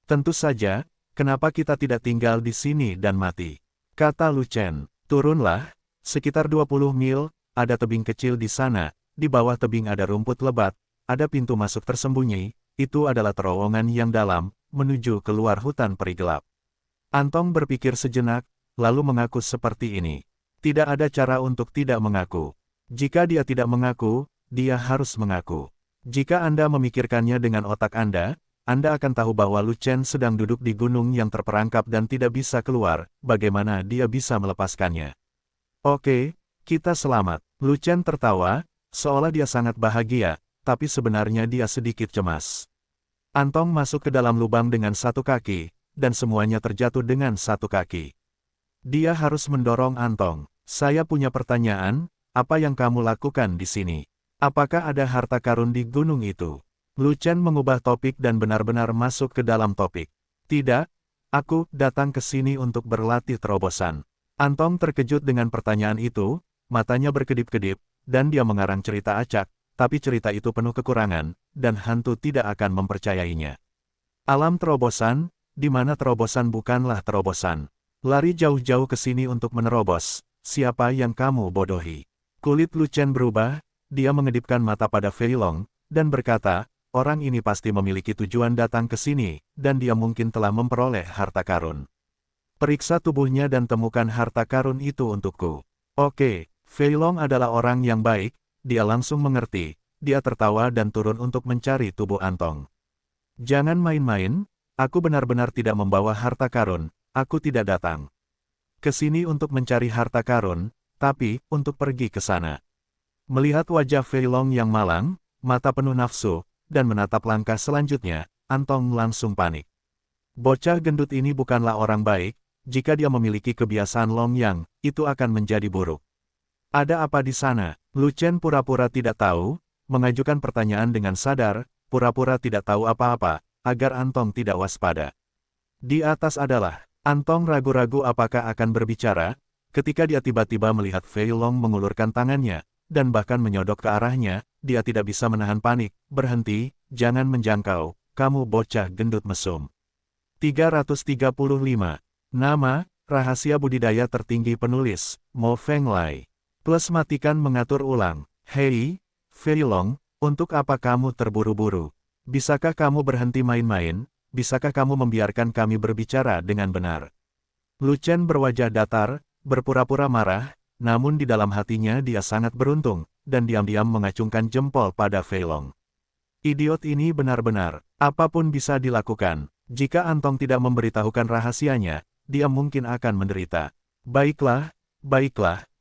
Tentu saja, kenapa kita tidak tinggal di sini dan mati? Kata Lu Chen, turunlah, sekitar 20 mil, ada tebing kecil di sana, di bawah tebing ada rumput lebat, ada pintu masuk tersembunyi, itu adalah terowongan yang dalam, menuju keluar hutan peri gelap. Antong berpikir sejenak, lalu mengaku seperti ini. Tidak ada cara untuk tidak mengaku. Jika dia tidak mengaku, dia harus mengaku. Jika Anda memikirkannya dengan otak Anda akan tahu bahwa Lu Chen sedang duduk di gunung yang terperangkap dan tidak bisa keluar, bagaimana dia bisa melepaskannya. Oke, kita selamat. Lu Chen tertawa, seolah dia sangat bahagia, tapi sebenarnya dia sedikit cemas. Antong masuk ke dalam lubang dengan satu kaki, dan semuanya terjatuh dengan satu kaki. Dia harus mendorong Antong. Saya punya pertanyaan, apa yang kamu lakukan di sini? Apakah ada harta karun di gunung itu? Lu Chen mengubah topik dan benar-benar masuk ke dalam topik. Tidak, aku datang ke sini untuk berlatih terobosan. Antong terkejut dengan pertanyaan itu, matanya berkedip-kedip, dan dia mengarang cerita acak, tapi cerita itu penuh kekurangan, dan hantu tidak akan mempercayainya. Alam terobosan, di mana terobosan bukanlah terobosan. Lari jauh-jauh ke sini untuk menerobos, siapa yang kamu bodohi? Kulit Lu Chen berubah, dia mengedipkan mata pada Fei Long, dan berkata, orang ini pasti memiliki tujuan datang ke sini, dan dia mungkin telah memperoleh harta karun. Periksa tubuhnya dan temukan harta karun itu untukku. Oke, Fei Long adalah orang yang baik, dia langsung mengerti, dia tertawa dan turun untuk mencari tubuh Antong. Jangan main-main, aku benar-benar tidak membawa harta karun, aku tidak datang ke sini untuk mencari harta karun, tapi untuk pergi ke sana. Melihat wajah Fei Long yang malang, mata penuh nafsu, dan menatap langkah selanjutnya, Antong langsung panik. Bocah gendut ini bukanlah orang baik, jika dia memiliki kebiasaan Long Yang, itu akan menjadi buruk. Ada apa di sana? Lu Chen pura-pura tidak tahu, mengajukan pertanyaan dengan sadar, pura-pura tidak tahu apa-apa, agar Antong tidak waspada. Di atas adalah, Antong ragu-ragu apakah akan berbicara, ketika dia tiba-tiba melihat Fei Long mengulurkan tangannya, dan bahkan menyodok ke arahnya, dia tidak bisa menahan panik. Berhenti, jangan menjangkau, kamu bocah gendut mesum. 335. Nama, rahasia budidaya tertinggi penulis, Mo Feng Lai. Plus matikan mengatur ulang. Hei, Fei Long, untuk apa kamu terburu-buru? Bisakah kamu berhenti main-main? Bisakah kamu membiarkan kami berbicara dengan benar? Lu Chen berwajah datar, berpura-pura marah, namun di dalam hatinya dia sangat beruntung, dan diam-diam mengacungkan jempol pada Fei Long. Idiot ini benar-benar, apapun bisa dilakukan. Jika Antong tidak memberitahukan rahasianya, dia mungkin akan menderita. Baiklah,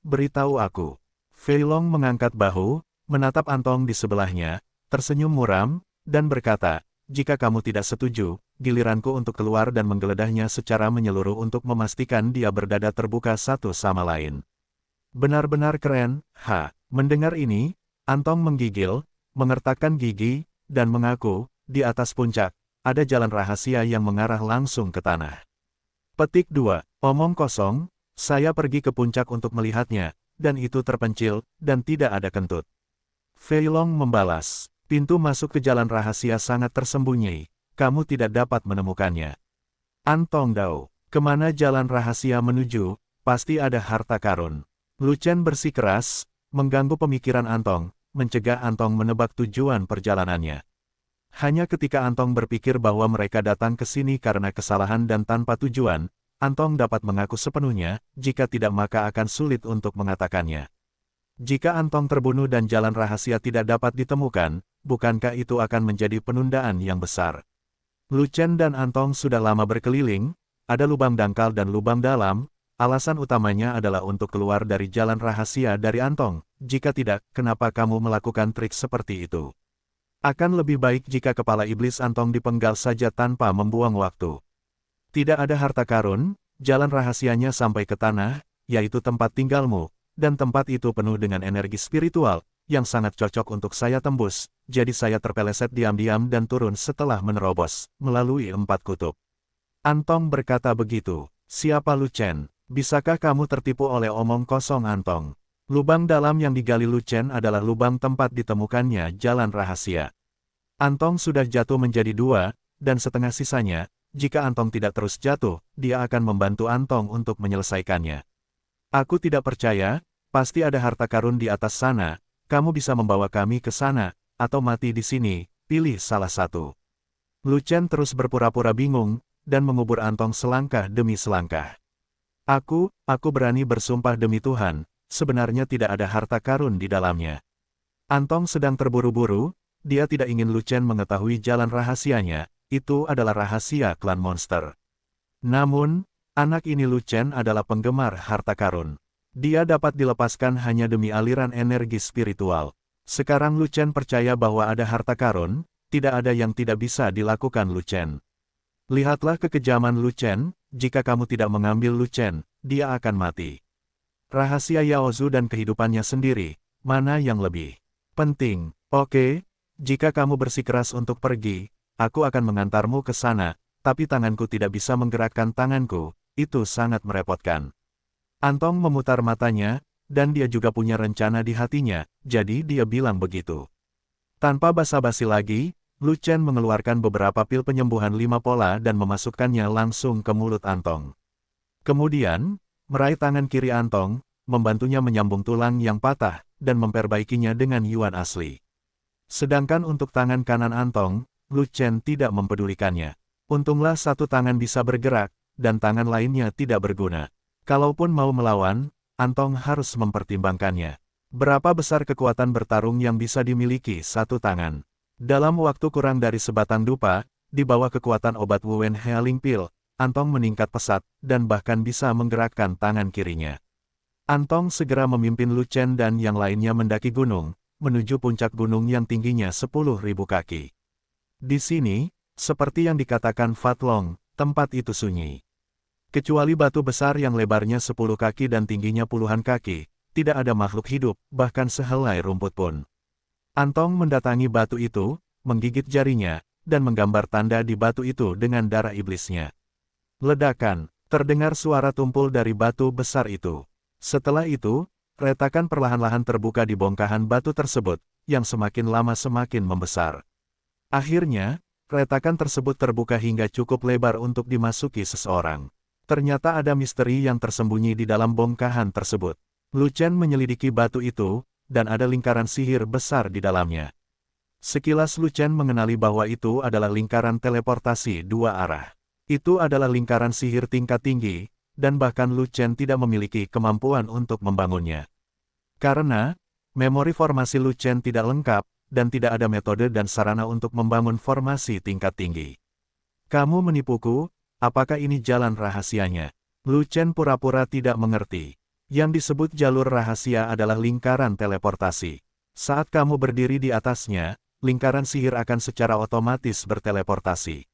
beritahu aku. Fei Long mengangkat bahu, menatap Antong di sebelahnya, tersenyum muram, dan berkata, jika kamu tidak setuju, giliranku untuk keluar dan menggeledahnya secara menyeluruh untuk memastikan dia berdada terbuka satu sama lain. Benar-benar keren, ha. Mendengar ini, Antong menggigil, mengertakkan gigi, dan mengaku, di atas puncak, ada jalan rahasia yang mengarah langsung ke tanah. Petik 2. Omong kosong, saya pergi ke puncak untuk melihatnya, dan itu terpencil, dan tidak ada kentut. Fei Long membalas. Pintu masuk ke jalan rahasia sangat tersembunyi, kamu tidak dapat menemukannya. Antong Dao, kemana jalan rahasia menuju, pasti ada harta karun. Lu Chen bersikeras, mengganggu pemikiran Antong, mencegah Antong menebak tujuan perjalanannya. Hanya ketika Antong berpikir bahwa mereka datang ke sini karena kesalahan dan tanpa tujuan, Antong dapat mengaku sepenuhnya, jika tidak maka akan sulit untuk mengatakannya. Jika Antong terbunuh dan jalan rahasia tidak dapat ditemukan, bukankah itu akan menjadi penundaan yang besar? Lu Chen dan Antong sudah lama berkeliling, ada lubang dangkal dan lubang dalam, alasan utamanya adalah untuk keluar dari jalan rahasia dari Antong. Jika tidak, kenapa kamu melakukan trik seperti itu? Akan lebih baik jika kepala iblis Antong dipenggal saja tanpa membuang waktu. Tidak ada harta karun, jalan rahasianya sampai ke tanah, yaitu tempat tinggalmu, dan tempat itu penuh dengan energi spiritual, yang sangat cocok untuk saya tembus, jadi saya terpeleset diam-diam dan turun setelah menerobos, melalui 4 kutub. Antong berkata begitu, siapa Lu Chen? Bisakah kamu tertipu oleh omong kosong Antong? Lubang dalam yang digali Lu Chen adalah lubang tempat ditemukannya jalan rahasia. Antong sudah jatuh menjadi 2, dan setengah sisanya, jika Antong tidak terus jatuh, dia akan membantu Antong untuk menyelesaikannya. Aku tidak percaya, pasti ada harta karun di atas sana, kamu bisa membawa kami ke sana, atau mati di sini, pilih salah satu. Lu Chen terus berpura-pura bingung, dan mengubur Antong selangkah demi selangkah. Aku berani bersumpah demi Tuhan, sebenarnya tidak ada harta karun di dalamnya. Antong sedang terburu-buru, dia tidak ingin Lu Chen mengetahui jalan rahasianya, itu adalah rahasia klan monster. Namun, anak ini Lu Chen adalah penggemar harta karun. Dia dapat dilepaskan hanya demi aliran energi spiritual. Sekarang Lu Chen percaya bahwa ada harta karun, tidak ada yang tidak bisa dilakukan Lu Chen. Lihatlah kekejaman Lu Chen, jika kamu tidak mengambil Lu Chen, dia akan mati. Rahasia Yao Zhu dan kehidupannya sendiri, mana yang lebih penting? Oke, jika kamu bersikeras untuk pergi, aku akan mengantarmu ke sana, tapi tanganku tidak bisa menggerakkan tanganku, itu sangat merepotkan. Antong memutar matanya, dan dia juga punya rencana di hatinya, jadi dia bilang begitu. Tanpa basa-basi lagi, Lu Chen mengeluarkan beberapa pil penyembuhan 5 pola dan memasukkannya langsung ke mulut Antong. Kemudian, meraih tangan kiri Antong, membantunya menyambung tulang yang patah, dan memperbaikinya dengan yuan asli. Sedangkan untuk tangan kanan Antong, Lu Chen tidak mempedulikannya. Untunglah satu tangan bisa bergerak, dan tangan lainnya tidak berguna. Kalaupun mau melawan, Antong harus mempertimbangkannya. Berapa besar kekuatan bertarung yang bisa dimiliki satu tangan? Dalam waktu kurang dari sebatang dupa, di bawah kekuatan obat Wen Healing Pill, Antong meningkat pesat, dan bahkan bisa menggerakkan tangan kirinya. Antong segera memimpin Lu Chen dan yang lainnya mendaki gunung, menuju puncak gunung yang tingginya 10.000 kaki. Di sini, seperti yang dikatakan Fat Long, tempat itu sunyi. Kecuali batu besar yang lebarnya 10 kaki dan tingginya puluhan kaki, tidak ada makhluk hidup, bahkan sehelai rumput pun. Antong mendatangi batu itu, menggigit jarinya, dan menggambar tanda di batu itu dengan darah iblisnya. Ledakan, terdengar suara tumpul dari batu besar itu. Setelah itu, retakan perlahan-lahan terbuka di bongkahan batu tersebut, yang semakin lama semakin membesar. Akhirnya, retakan tersebut terbuka hingga cukup lebar untuk dimasuki seseorang. Ternyata ada misteri yang tersembunyi di dalam bongkahan tersebut. Lu Chen menyelidiki batu itu, dan ada lingkaran sihir besar di dalamnya. Sekilas Lu Chen mengenali bahwa itu adalah lingkaran teleportasi dua arah. Itu adalah lingkaran sihir tingkat tinggi, dan bahkan Lu Chen tidak memiliki kemampuan untuk membangunnya. Karena, memori formasi Lu Chen tidak lengkap, dan tidak ada metode dan sarana untuk membangun formasi tingkat tinggi. Kamu menipuku? Apakah ini jalan rahasianya? Lu Chen pura-pura tidak mengerti. Yang disebut jalur rahasia adalah lingkaran teleportasi. Saat kamu berdiri di atasnya, lingkaran sihir akan secara otomatis berteleportasi.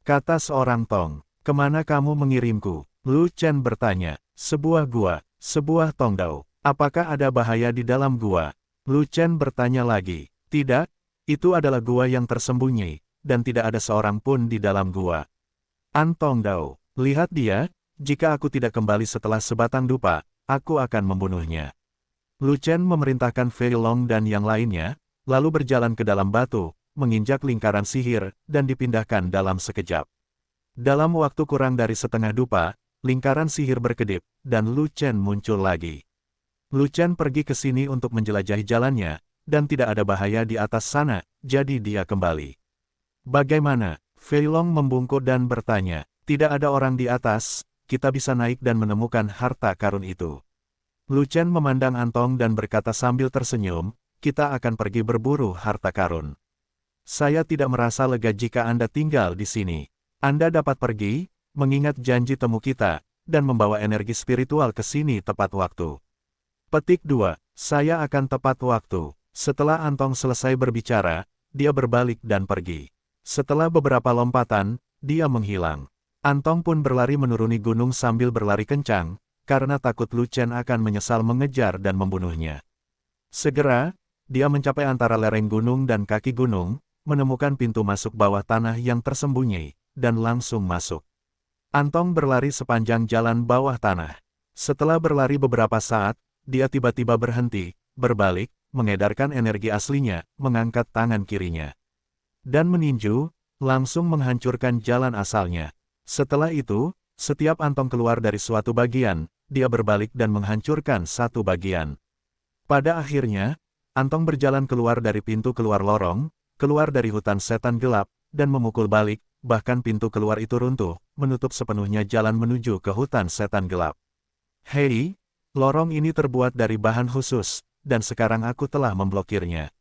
Kata seorang Tong, kemana kamu mengirimku? Lu Chen bertanya, sebuah gua, sebuah Tongdao. Apakah ada bahaya di dalam gua? Lu Chen bertanya lagi, tidak, itu adalah gua yang tersembunyi, dan tidak ada seorang pun di dalam gua. Antong Dao, lihat dia, jika aku tidak kembali setelah sebatang dupa, aku akan membunuhnya. Lu Chen memerintahkan Fei Long dan yang lainnya, lalu berjalan ke dalam batu, menginjak lingkaran sihir, dan dipindahkan dalam sekejap. Dalam waktu kurang dari setengah dupa, lingkaran sihir berkedip, dan Lu Chen muncul lagi. Lu Chen pergi ke sini untuk menjelajahi jalannya, dan tidak ada bahaya di atas sana, jadi dia kembali. Bagaimana? Fei Long membungkuk dan bertanya, tidak ada orang di atas, kita bisa naik dan menemukan harta karun itu. Lu Chen memandang Antong dan berkata sambil tersenyum, kita akan pergi berburu harta karun. Saya tidak merasa lega jika Anda tinggal di sini. Anda dapat pergi, mengingat janji temu kita, dan membawa energi spiritual ke sini tepat waktu. Petik 2, saya akan tepat waktu. Setelah Antong selesai berbicara, dia berbalik dan pergi. Setelah beberapa lompatan, dia menghilang. Antong pun berlari menuruni gunung sambil berlari kencang, karena takut Lu Chen akan menyesal mengejar dan membunuhnya. Segera, dia mencapai antara lereng gunung dan kaki gunung, menemukan pintu masuk bawah tanah yang tersembunyi, dan langsung masuk. Antong berlari sepanjang jalan bawah tanah. Setelah berlari beberapa saat, dia tiba-tiba berhenti, berbalik, mengedarkan energi aslinya, mengangkat tangan kirinya. Dan meninju, langsung menghancurkan jalan asalnya. Setelah itu, setiap Antong keluar dari suatu bagian, dia berbalik dan menghancurkan satu bagian. Pada akhirnya, Antong berjalan keluar dari pintu keluar lorong, keluar dari hutan setan gelap, dan memukul balik, bahkan pintu keluar itu runtuh, menutup sepenuhnya jalan menuju ke hutan setan gelap. Hei, lorong ini terbuat dari bahan khusus, dan sekarang aku telah memblokirnya.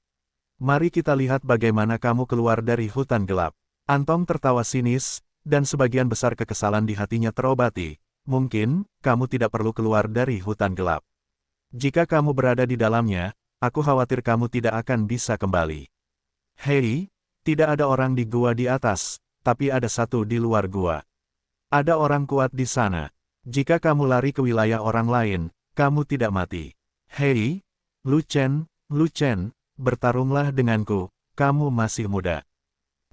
Mari kita lihat bagaimana kamu keluar dari hutan gelap. Antong tertawa sinis, dan sebagian besar kekesalan di hatinya terobati. Mungkin, kamu tidak perlu keluar dari hutan gelap. Jika kamu berada di dalamnya, aku khawatir kamu tidak akan bisa kembali. Hei, tidak ada orang di gua di atas, tapi ada satu di luar gua. Ada orang kuat di sana. Jika kamu lari ke wilayah orang lain, kamu tidak mati. Hei, Lu Chen, bertarunglah denganku, kamu masih muda.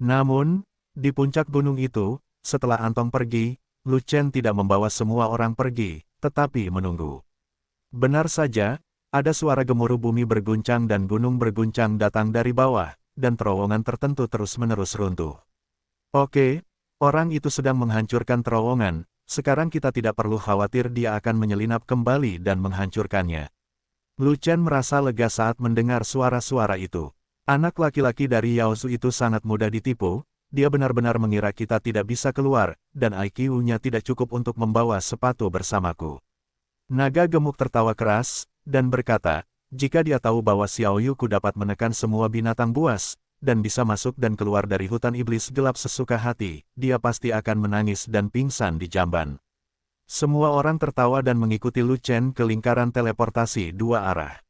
Namun, di puncak gunung itu, Setelah Antong pergi, Lu Chen tidak membawa semua orang pergi, tetapi menunggu. Benar saja, ada suara gemuruh bumi berguncang dan gunung berguncang datang dari bawah, dan terowongan tertentu terus-menerus runtuh. Oke, orang itu sedang menghancurkan terowongan, sekarang kita tidak perlu khawatir dia akan menyelinap kembali dan menghancurkannya. Lu Chen merasa lega saat mendengar suara-suara itu. Anak laki-laki dari Yao Zu itu sangat mudah ditipu, dia benar-benar mengira kita tidak bisa keluar, dan IQ-nya tidak cukup untuk membawa sepatu bersamaku. Naga gemuk tertawa keras, dan berkata, jika dia tahu bahwa Xiao Yuku dapat menekan semua binatang buas, dan bisa masuk dan keluar dari hutan iblis gelap sesuka hati, dia pasti akan menangis dan pingsan di jamban. Semua orang tertawa dan mengikuti Lu Chen ke lingkaran teleportasi dua arah.